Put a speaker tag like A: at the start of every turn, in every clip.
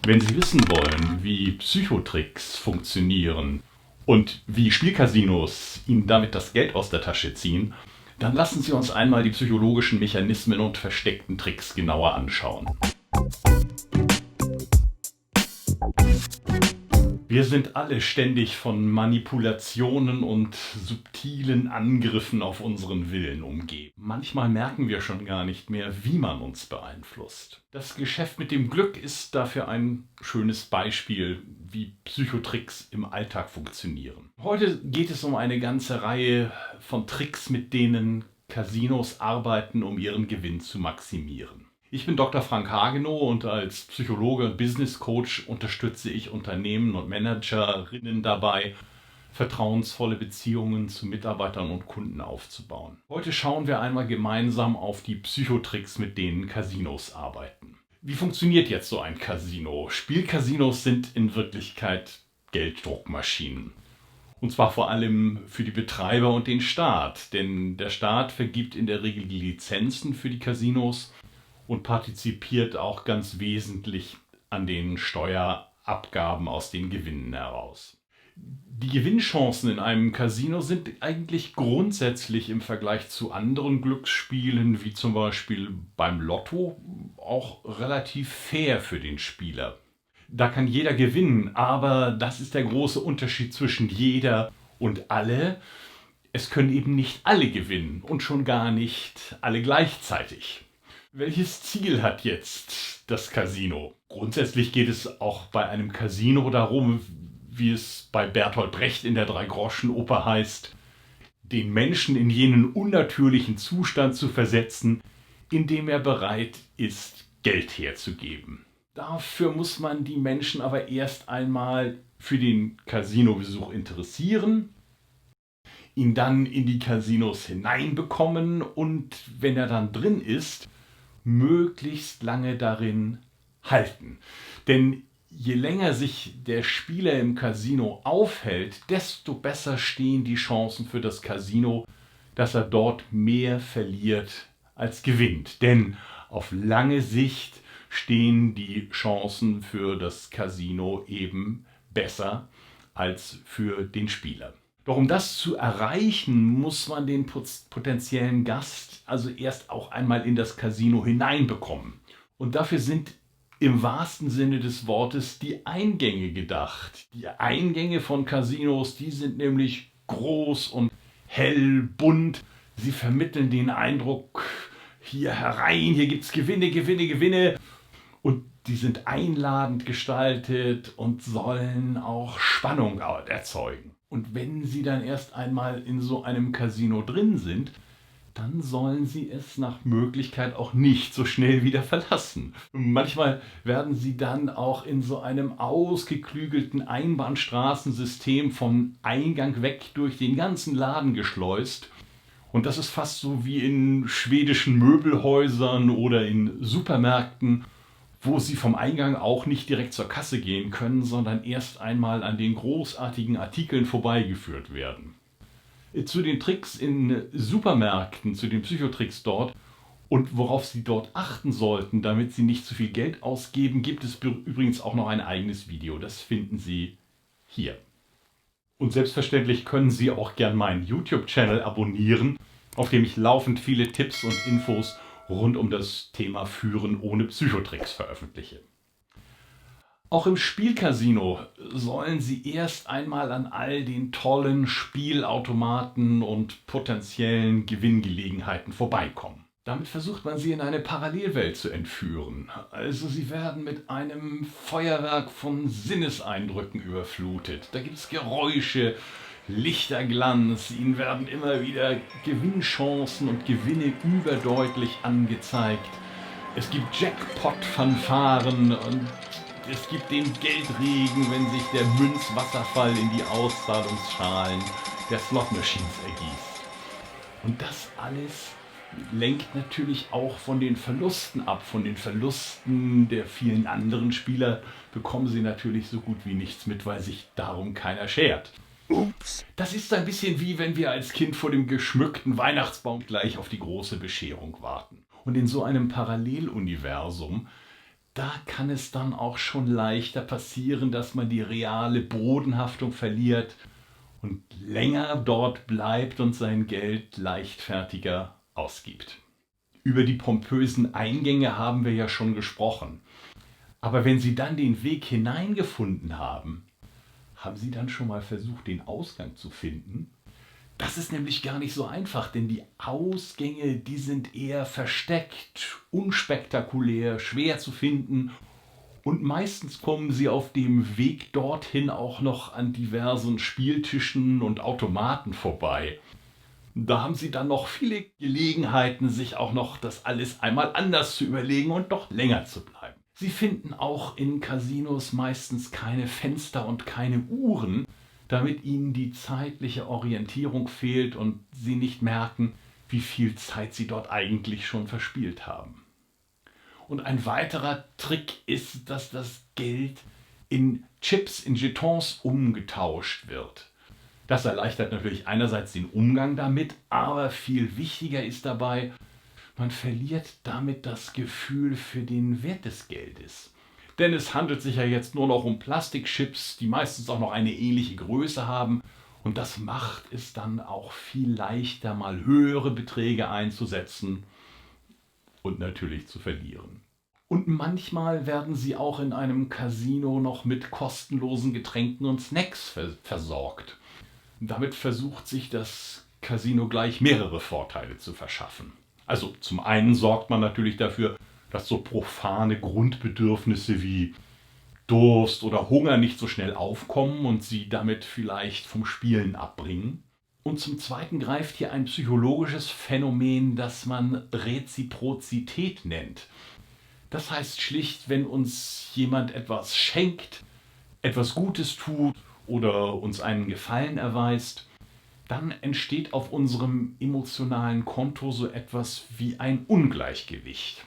A: Wenn Sie wissen wollen, wie Psychotricks funktionieren und wie Spielcasinos Ihnen damit das Geld aus der Tasche ziehen, dann lassen Sie uns einmal die psychologischen Mechanismen und versteckten Tricks genauer anschauen. Wir sind alle ständig von Manipulationen und subtilen Angriffen auf unseren Willen umgeben. Manchmal merken wir schon gar nicht mehr, wie man uns beeinflusst. Das Geschäft mit dem Glück ist dafür ein schönes Beispiel, wie Psychotricks im Alltag funktionieren. Heute geht es um eine ganze Reihe von Tricks, mit denen Casinos arbeiten, um ihren Gewinn zu maximieren. Ich bin Dr. Frank Hagenow und als Psychologe und Business Coach unterstütze ich Unternehmen und Managerinnen dabei, vertrauensvolle Beziehungen zu Mitarbeitern und Kunden aufzubauen. Heute schauen wir einmal gemeinsam auf die Psychotricks, mit denen Casinos arbeiten. Wie funktioniert jetzt so ein Casino? Spielcasinos sind in Wirklichkeit Gelddruckmaschinen. Und zwar vor allem für die Betreiber und den Staat, denn der Staat vergibt in der Regel die Lizenzen für die Casinos und partizipiert auch ganz wesentlich an den Steuerabgaben aus den Gewinnen heraus. Die Gewinnchancen in einem Casino sind eigentlich grundsätzlich im Vergleich zu anderen Glücksspielen, wie zum Beispiel beim Lotto, auch relativ fair für den Spieler. Da kann jeder gewinnen, aber das ist der große Unterschied zwischen jeder und alle. Es können eben nicht alle gewinnen und schon gar nicht alle gleichzeitig. Welches Ziel hat jetzt das Casino? Grundsätzlich geht es auch bei einem Casino darum, wie es bei Bertolt Brecht in der Dreigroschenoper heißt, den Menschen in jenen unnatürlichen Zustand zu versetzen, in dem er bereit ist, Geld herzugeben. Dafür muss man die Menschen aber erst einmal für den Casinobesuch interessieren, ihn dann in die Casinos hineinbekommen und wenn er dann drin ist, möglichst lange darin halten. Denn je länger sich der Spieler im Casino aufhält, desto besser stehen die Chancen für das Casino, dass er dort mehr verliert als gewinnt. Denn auf lange Sicht stehen die Chancen für das Casino eben besser als für den Spieler. Doch um das zu erreichen, muss man den potenziellen Gast also erst auch einmal in das Casino hineinbekommen. Und dafür sind im wahrsten Sinne des Wortes die Eingänge gedacht. Die Eingänge von Casinos, die sind nämlich groß und hell, bunt. Sie vermitteln den Eindruck, hier herein, hier gibt es Gewinne, Gewinne, Gewinne. Und die sind einladend gestaltet und sollen auch Spannung erzeugen. Und wenn Sie dann erst einmal in so einem Casino drin sind, dann sollen Sie es nach Möglichkeit auch nicht so schnell wieder verlassen. Manchmal werden Sie dann auch in so einem ausgeklügelten Einbahnstraßensystem vom Eingang weg durch den ganzen Laden geschleust. Und das ist fast so wie in schwedischen Möbelhäusern oder in Supermärkten, wo Sie vom Eingang auch nicht direkt zur Kasse gehen können, sondern erst einmal an den großartigen Artikeln vorbeigeführt werden. Zu den Tricks in Supermärkten, zu den Psychotricks dort und worauf Sie dort achten sollten, damit Sie nicht zu viel Geld ausgeben, gibt es übrigens auch noch ein eigenes Video. Das finden Sie hier. Und selbstverständlich können Sie auch gern meinen YouTube-Channel abonnieren, auf dem ich laufend viele Tipps und Infos rund um das Thema Führen ohne Psychotricks veröffentliche. Auch im Spielcasino sollen Sie erst einmal an all den tollen Spielautomaten und potenziellen Gewinngelegenheiten vorbeikommen. Damit versucht man Sie in eine Parallelwelt zu entführen. Also Sie werden mit einem Feuerwerk von Sinneseindrücken überflutet. Da gibt es Geräusche, Lichterglanz, Ihnen werden immer wieder Gewinnchancen und Gewinne überdeutlich angezeigt. Es gibt Jackpot-Fanfaren und es gibt den Geldregen, wenn sich der Münzwasserfall in die Auszahlungsschalen der Slot-Machines ergießt. Und das alles lenkt natürlich auch von den Verlusten ab. Von den Verlusten der vielen anderen Spieler bekommen Sie natürlich so gut wie nichts mit, weil sich darum keiner schert. Ups. Das ist ein bisschen wie wenn wir als Kind vor dem geschmückten Weihnachtsbaum gleich auf die große Bescherung warten. Und in so einem Paralleluniversum, Da kann es dann auch schon leichter passieren, dass man die reale Bodenhaftung verliert und länger dort bleibt und sein Geld leichtfertiger ausgibt. Über die pompösen Eingänge haben wir ja schon gesprochen. Aber wenn Sie dann den Weg hineingefunden haben, haben Sie dann schon mal versucht, den Ausgang zu finden? Das ist nämlich gar nicht so einfach, denn die Ausgänge, die sind eher versteckt, unspektakulär, schwer zu finden und meistens kommen Sie auf dem Weg dorthin auch noch an diversen Spieltischen und Automaten vorbei. Da haben Sie dann noch viele Gelegenheiten, sich auch noch das alles einmal anders zu überlegen und noch länger zu bleiben. Sie finden auch in Casinos meistens keine Fenster und keine Uhren, damit Ihnen die zeitliche Orientierung fehlt und Sie nicht merken, wie viel Zeit Sie dort eigentlich schon verspielt haben. Und ein weiterer Trick ist, dass das Geld in Chips, in Jetons umgetauscht wird. Das erleichtert natürlich einerseits den Umgang damit, aber viel wichtiger ist dabei, man verliert damit das Gefühl für den Wert des Geldes. Denn es handelt sich ja jetzt nur noch um Plastikchips, die meistens auch noch eine ähnliche Größe haben. Und das macht es dann auch viel leichter, mal höhere Beträge einzusetzen und natürlich zu verlieren. Und manchmal werden sie auch in einem Casino noch mit kostenlosen Getränken und Snacks versorgt. Damit versucht sich das Casino gleich mehrere Vorteile zu verschaffen. Also zum einen sorgt man natürlich dafür, dass so profane Grundbedürfnisse wie Durst oder Hunger nicht so schnell aufkommen und sie damit vielleicht vom Spielen abbringen. Und zum Zweiten greift hier ein psychologisches Phänomen, das man Reziprozität nennt. Das heißt schlicht, wenn uns jemand etwas schenkt, etwas Gutes tut oder uns einen Gefallen erweist, dann entsteht auf unserem emotionalen Konto so etwas wie ein Ungleichgewicht.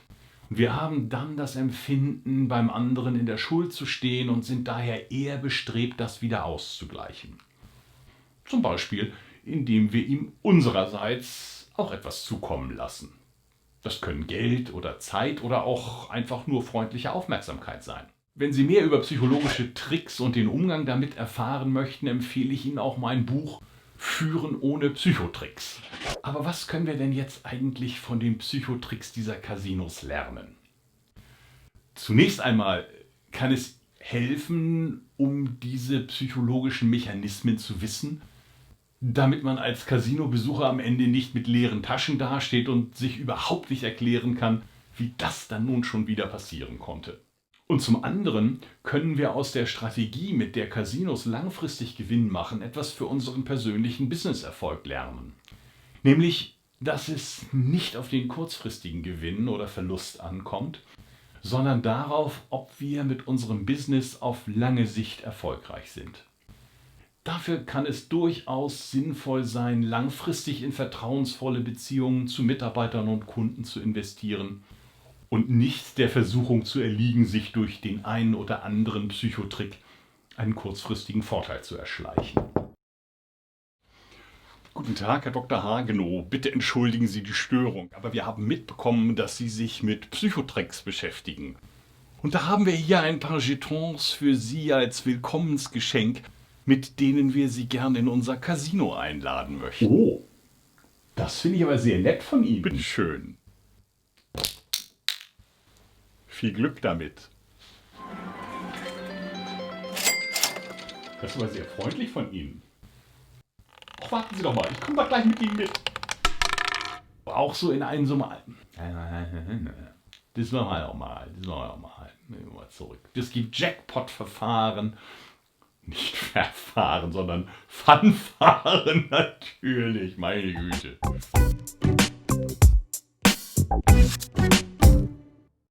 A: Wir haben dann das Empfinden, beim anderen in der Schuld zu stehen und sind daher eher bestrebt, das wieder auszugleichen. Zum Beispiel, indem wir ihm unsererseits auch etwas zukommen lassen. Das können Geld oder Zeit oder auch einfach nur freundliche Aufmerksamkeit sein. Wenn Sie mehr über psychologische Tricks und den Umgang damit erfahren möchten, empfehle ich Ihnen auch mein Buch Führen ohne Psychotricks. Aber was können wir denn jetzt eigentlich von den Psychotricks dieser Casinos lernen? Zunächst einmal kann es helfen, um diese psychologischen Mechanismen zu wissen, damit man als Casinobesucher am Ende nicht mit leeren Taschen dasteht und sich überhaupt nicht erklären kann, wie das dann nun schon wieder passieren konnte. Und zum anderen können wir aus der Strategie, mit der Casinos langfristig Gewinn machen, etwas für unseren persönlichen Businesserfolg lernen. Nämlich, dass es nicht auf den kurzfristigen Gewinn oder Verlust ankommt, sondern darauf, ob wir mit unserem Business auf lange Sicht erfolgreich sind. Dafür kann es durchaus sinnvoll sein, langfristig in vertrauensvolle Beziehungen zu Mitarbeitern und Kunden zu investieren und nicht der Versuchung zu erliegen, sich durch den einen oder anderen Psychotrick einen kurzfristigen Vorteil zu erschleichen. Guten Tag, Herr Dr. Hagenow. Bitte entschuldigen Sie die Störung, aber wir haben mitbekommen, dass Sie sich mit Psychotricks beschäftigen. Und da haben wir hier ein paar Jetons für Sie als Willkommensgeschenk, mit denen wir Sie gerne in unser Casino einladen möchten. Oh, das finde ich aber sehr nett von Ihnen. Bitte schön. Viel Glück damit. Das war sehr freundlich von Ihnen. Ach, warten Sie doch mal, ich komme da gleich mit Ihnen mit. Auch so in einem so mal. Das machen wir auch mal. Nehmen wir mal zurück. Das gibt Jackpot-Verfahren. Nicht Verfahren, sondern Fanfaren natürlich. Meine Güte.